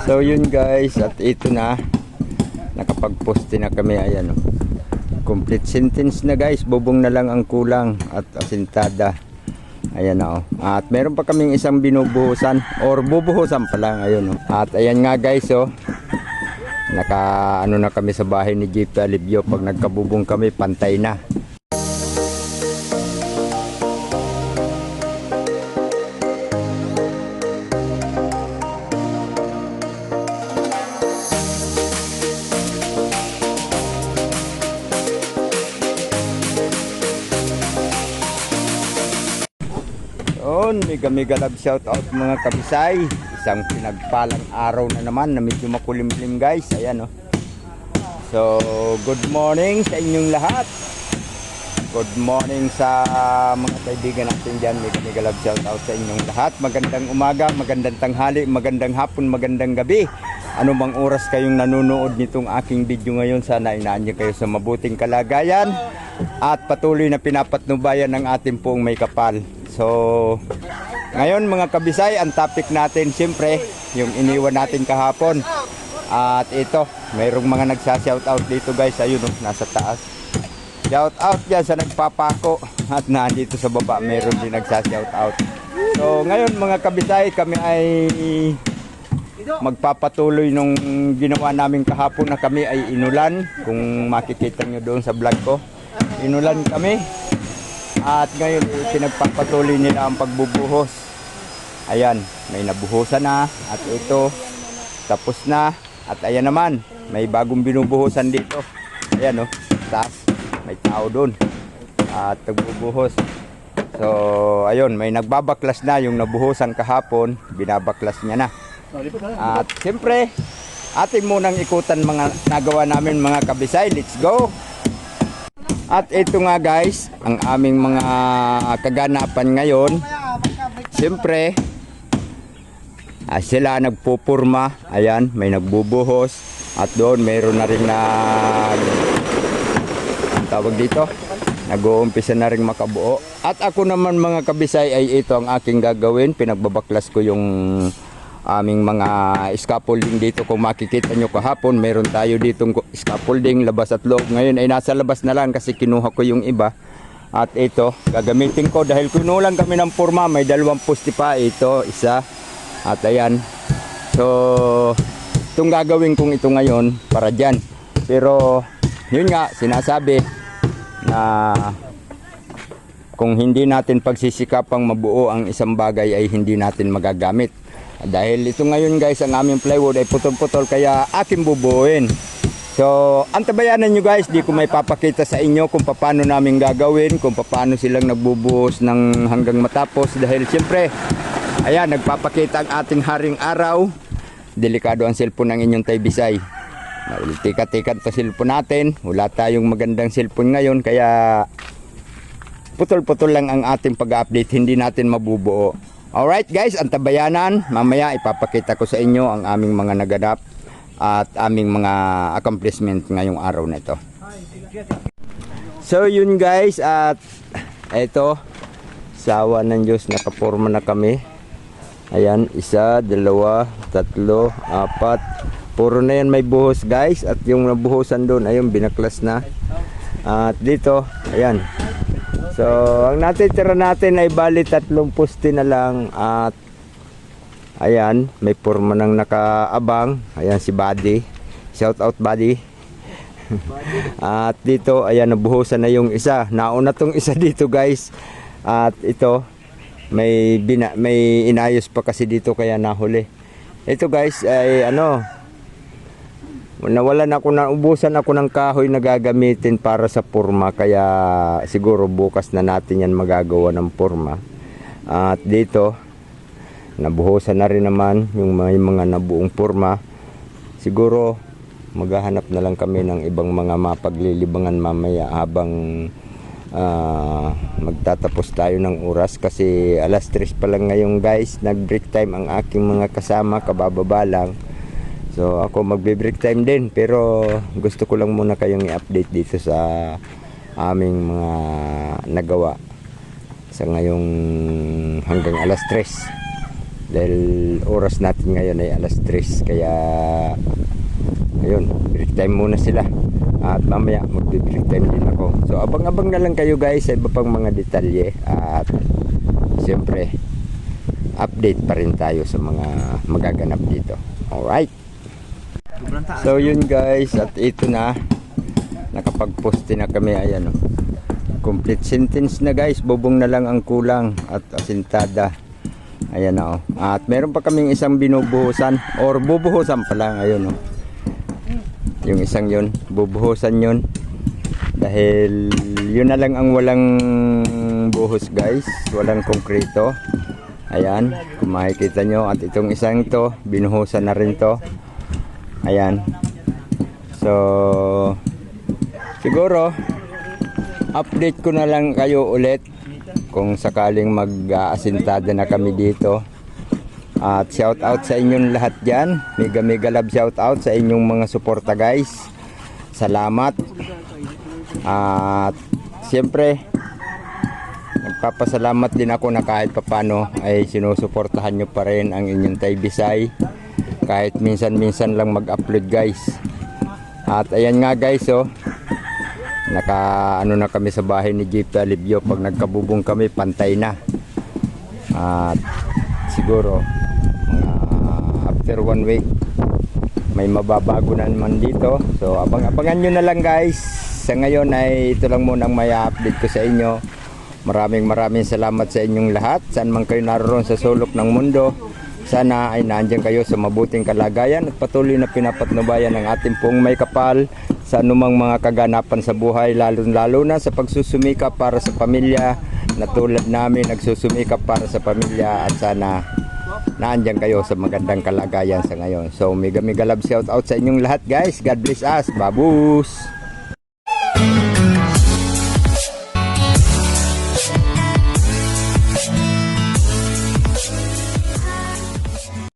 So yun guys, at ito na, nakapag-poste na kami. Ayan, oh. Complete sentence na guys, bubong na lang ang kulang at asintada. Ayan na, oh. At meron pa kaming isang binubuhusan or bubuhusan pa lang. Ayun, oh. At ayan nga guys, oh, naka ano na kami sa bahay ni JP Alivio. Pag nagkabubong kami, pantay na. Mega love shout out mga kabisay. Isang pinagpalang araw na naman na medyo makulimlim guys. Ayan, oh. So good morning sa inyong lahat. Good morning sa mga kaibigan natin dyan. Mega love shout out sa inyong lahat. Magandang umaga, magandang tanghali, magandang hapon, magandang gabi. Ano bang oras kayong nanonood nitong aking video ngayon, sana inaan niyo kayo sa mabuting kalagayan at patuloy na pinapatnubayan ng ating pong may kapal. So ngayon mga kabisay, ang topic natin siyempre yung iniwan natin kahapon. At ito, mayroong mga nagsa-shoutout dito guys. Ayun, oh, nasa taas. Shoutout dyan sa nagpapako. At nandito sa baba mayroon din nagsa-shoutout. So ngayon mga kabisay, kami ay magpapatuloy nung ginawa namin kahapon na kami ay inulan. Kung makikita nyo doon sa vlog ko, inulan kami. At ngayon pinagpapatuloy nila ang pagbubuhos. Ayan, may nabuhusan na. At ito, tapos na. At ayan naman, may bagong binubuhusan dito. Ayan, oh, taas, may tao doon at nagbubuhos. So ayun, may nagbabaklas na. Yung nabuhusan kahapon, binabaklas niya na. At siyempre, atin munang ikutan mga nagawa namin mga kabisay. Let's go! At ito nga guys, ang aming mga kaganapan ngayon. Siyempre, sila nagpupurma. Ayan, may nagbubuhos. At doon mayroon na rin ang tawag dito, nag-uumpisa na rin makabuo. At ako naman mga kabisay ay ito ang aking gagawin. Pinagbabaklas ko yung aming mga scaffolding dito. Kung makikita nyo kahapon, meron tayo ditong scaffolding labas at loob. Ngayon ay nasa labas na lang kasi kinuha ko yung iba. At ito, gagamitin ko dahil kinulang kami ng forma. May dalawang poste pa. Ito, isa. At ayan. So itong gagawin kong ito ngayon para dyan. Pero yun nga, sinasabi na kung hindi natin pagsisikapang mabuo ang isang bagay ay hindi natin magagamit. Dahil ito ngayon guys, ang aming plywood ay putol-putol kaya aking bubuuin. So antabayanan nyo guys, di ko may papakita sa inyo kung paano namin gagawin, kung paano silang nagbubuhos ng hanggang matapos. Dahil siyempre, ayan, nagpapakita ang ating haring araw. Delikado ang cellphone ng inyong taybisay. Tika-tika ito cellphone natin. Wala tayong magandang cellphone ngayon kaya putol-putol lang ang ating pag-update, hindi natin mabubuo. Alright guys, ang tabayanan, mamaya ipapakita ko sa inyo ang aming mga naganap at aming mga accomplishment ngayong araw na ito. So yun guys, at ito, sawa ng Diyos, nakaporma na kami. Ayan, isa, dalawa, tatlo, apat. Puro na yan may buhos guys. At yung nabuhusan doon, ayun, binaklas na. At dito, ayan. So, ang natitira natin ay bali 3 poste na lang. At ayan, may forma nang nakaabang. Ayan si Buddy. Shout out Buddy. At dito, ayan, nabuhusan na yung isa. Nauna tong isa dito guys. At ito, may inayos pa kasi dito kaya nahuli. Ito guys ay ano, nawalan ako, naubusan ako ng kahoy na gagamitin para sa porma, kaya siguro bukas na natin yan magagawa ng porma. At dito nabuhusan na rin naman yung may mga nabuong porma. Siguro maghahanap na lang kami ng ibang mga mapaglilibangan mamaya habang magtatapos tayo ng oras, kasi alas 3 pa lang ngayon guys. Nag break time ang aking mga kasama, kabababa lang. So ako magbe-break time din, pero gusto ko lang muna kayong i-update dito sa aming mga nagawa sa ngayong hanggang alas 3. Dahil oras natin ngayon ay alas 3, kaya ayun, break time muna sila. At mamaya magbe-break time din ako. So abang-abang na lang kayo guys sa iba pang mga detalye. At siyempre, update pa rin tayo sa mga magaganap dito. Alright. So yun guys, at ito na, nakapag-poste na kami. Ayan, oh. Complete sentence na guys, bubong na lang ang kulang at asintada. Ayan na, oh. At meron pa kaming isang binubuhusan, or bubuhusan pa lang. Ayun, oh. Yung isang yun, bubuhusan yun. Dahil yun na lang ang walang buhos guys, walang konkreto. Ayan, kung makikita nyo. At itong isang to, binuhusan na rin to. Ayan. So siguro update ko na lang kayo ulit kung sakaling mag-aasintada na kami dito. At shout out sa inyong lahat dyan. Mega mega love shout out sa inyong mga suporta guys. Salamat. At siyempre nagpapasalamat din ako na kahit papano ay sinusuportahan nyo pa rin ang inyong Tay Bisay. Kahit minsan-minsan lang mag-upload guys. At ayan nga guys, oh. Naka ano na kami sa bahay ni JP Alibio. Pag nagkabubong kami, pantay na. At siguro after 1 week may mababago na naman dito. So abang-abangan nyo na lang guys. Sa ngayon ay ito lang muna ang may update ko sa inyo. Maraming salamat sa inyong lahat. Saan man kayo naroon sa sulok ng mundo, sana ay nandiyan kayo sa mabuting kalagayan at patuloy na pinapatnubayan ng ating pong may kapal sa anumang mga kaganapan sa buhay, lalo na sa pagsusumikap para sa pamilya na tulad namin nagsusumikap para sa pamilya. At sana naandyan kayo sa magandang kalagayan sa ngayon. So mega love shout out sa inyong lahat guys. God bless us. Babus!